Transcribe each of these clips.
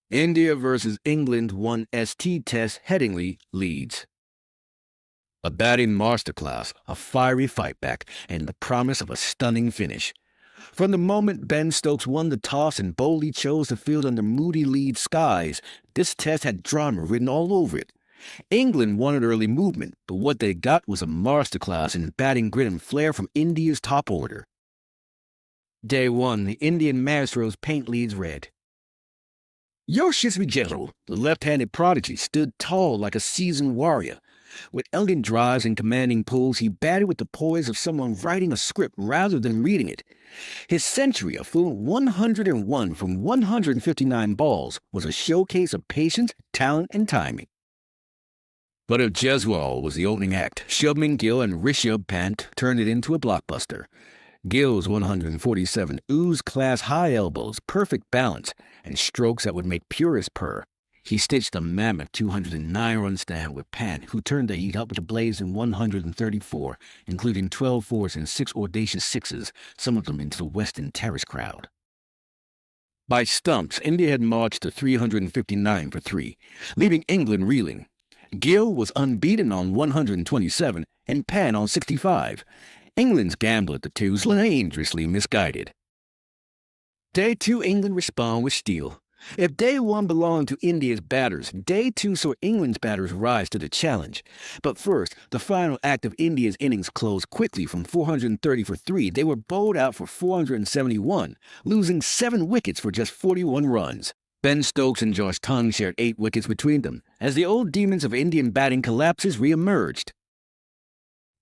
India versus England 1ST test Headingley leads. A batting masterclass, a fiery fight back, and the promise of a stunning finish. From the moment Ben Stokes won the toss and boldly chose to field under moody lead skies, this test had drama written all over it. England wanted early movement, but what they got was a masterclass in batting grit and flair from India's top order. Day 1, the Indian Maestro's paint leads red. Yashasvi, the left-handed prodigy, stood tall like a seasoned warrior. With elegant drives and commanding pulls, he batted with the poise of someone writing a script rather than reading it. His century, a full 101 from 159 balls, was a showcase of patience, talent, and timing. But if Jaiswal was the opening act, Shubman Gill and Rishabh Pant turned it into a blockbuster. Gill's 147 oozed class high elbows, perfect balance, and strokes that would make purists purr. He stitched a mammoth 209-run stand with Pant, who turned the heat up with a blaze in 134, including 12 fours and 6 audacious sixes, some of them into the Western Terrace crowd. By stumps, India had marched to 359 for 3, leaving England reeling. Gill was unbeaten on 127 and Pant on 65. England's gamble at the twos dangerously misguided. Day 2, England respond with steel. If Day 1 belonged to India's batters, Day 2 saw England's batters rise to the challenge. But first, the final act of India's innings closed quickly. From 430 for 3, they were bowled out for 471, losing 7 wickets for just 41 runs. Ben Stokes and Josh Tongue shared 8 wickets between them, as the old demons of Indian batting collapses re-emerged.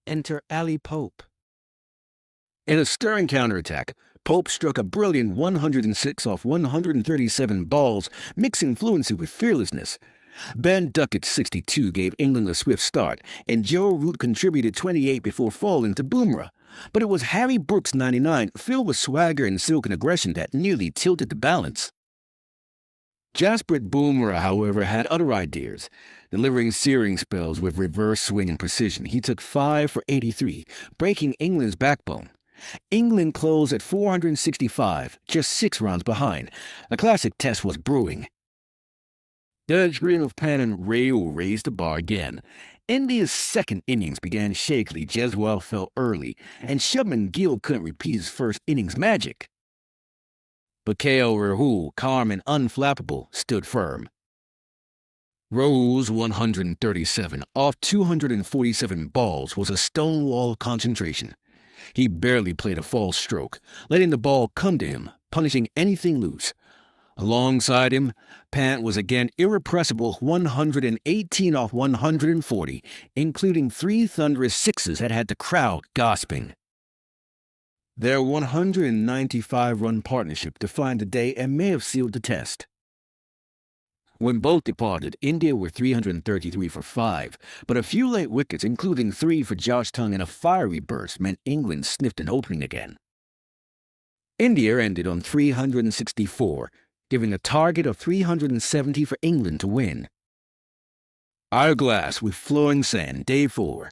Enter Ali Pope. In a stirring counterattack, Pope struck a brilliant 106 off 137 balls, mixing fluency with fearlessness. Ben Duckett's 62 gave England a swift start, and Joe Root contributed 28 before falling to Bumrah. But it was Harry Brooks' 99, filled with swagger and silken aggression, that nearly tilted the balance. Jasprit Bumrah, however, had other ideas. Delivering searing spells with reverse swing and precision, he took 5 for 83, breaking England's backbone. England closed at 465, just 6 runs behind. The classic test was brewing. Judge Green of Pan and Rayo raised the bar again. India's second innings began shakily. Jaiswal fell early, and Shubman Gill couldn't repeat his first innings magic. But KL Rahul, calm and unflappable, stood firm. Rahul's 137 off 247 balls was a stonewall concentration. He barely played a false stroke, letting the ball come to him, punishing anything loose. Alongside him, Pant was again irrepressible, 118 off 140, including 3 thunderous sixes that had the crowd gasping. Their 195-run partnership defined the day and may have sealed the test. When both departed, India were 333 for 5, but a few late wickets, including 3 for Josh Tongue and a fiery burst, meant England sniffed an opening again. India ended on 364, giving a target of 370 for England to win. Hourglass with flowing sand, Day 4.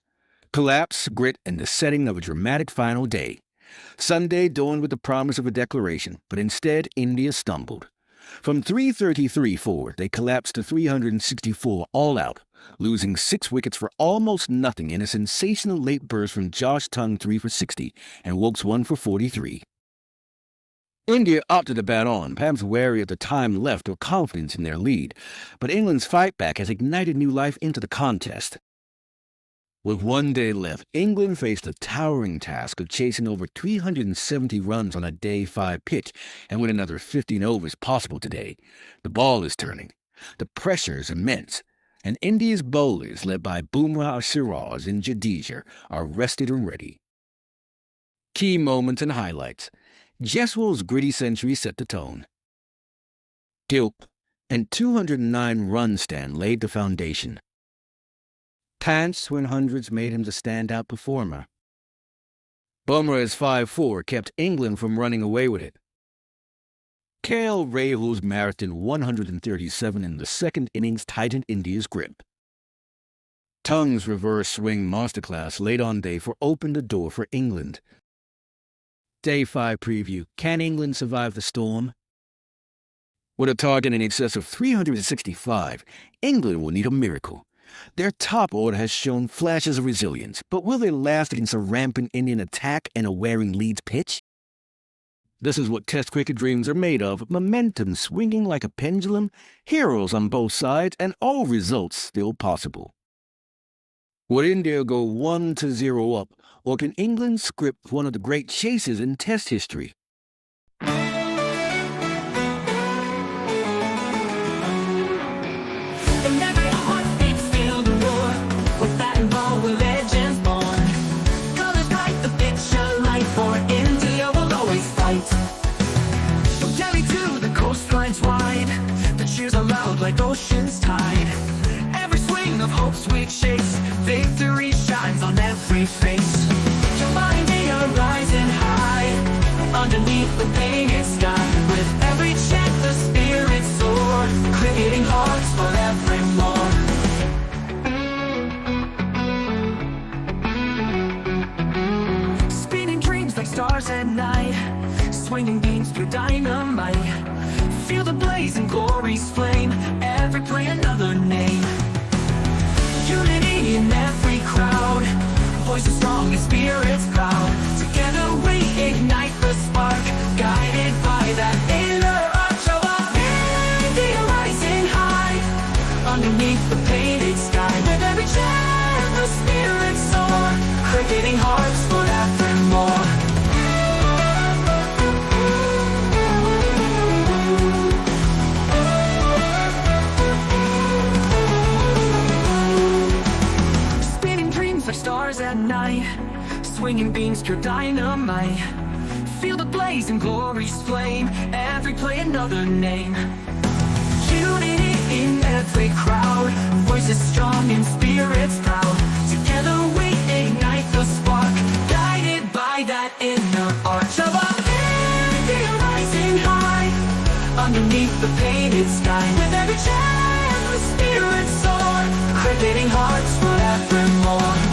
Collapse, grit, and the setting of a dramatic final day. Sunday dawned with the promise of a declaration, but instead India stumbled. From 333 forward, they collapsed to 364 all out, losing 6 wickets for almost nothing in a sensational late burst from Josh Tongue 3 for 60 and Wokes 1 for 43. India opted to bat on, perhaps wary of the time left or confidence in their lead, but England's fight back has ignited new life into the contest. With 1 day left, England faced the towering task of chasing over 370 runs on a Day 5 pitch, and with another 15 overs possible today. The ball is turning. The pressure is immense, and India's bowlers, led by Bumrah, Siraj, and Jadeja, are rested and ready. Key moments and highlights. Jaiswal's gritty century set the tone. Dilp and 209-run stand laid the foundation. Pant's twin hundreds made him the standout performer. Bumrah's 5-4 kept England from running away with it. KL Rahul's marathon 137 in the second innings tightened India's grip. Tongue's reverse swing masterclass late on Day 4 opened the door for England. Day 5 preview. Can England survive the storm? With a target in excess of 365, England will need a miracle. Their top order has shown flashes of resilience, but will they last against a rampant Indian attack and a wearing Leeds pitch? This is what Test cricket dreams are made of: momentum swinging like a pendulum, heroes on both sides, and all results still possible. Would India go 1-0 up, or can England script one of the great chases in Test history? Like ocean's tide, every swing of hope sweet shakes, victory shines on every face. Your mind rising high, underneath the painted sky. With every chant the spirits soar, creating hearts forevermore. Spinning dreams like stars at night, swinging beams through dynamite. Feel the blazing glory's flame, every play another name. Unity in every crowd, voices strong and spirits proud. Together we ignite the spark, guided by that inner arch of our India rising high, underneath the painted sky. With every chant the spirits soar, creating hearts forevermore. Stars at night, swinging beams pure dynamite. Feel the blaze and glory's flame, every play another name. Unity in every crowd, voices strong and spirits proud. Together we ignite the spark, guided by that inner arch of our India rising high, underneath the painted sky. With every chant the spirits soar, creating hearts forevermore.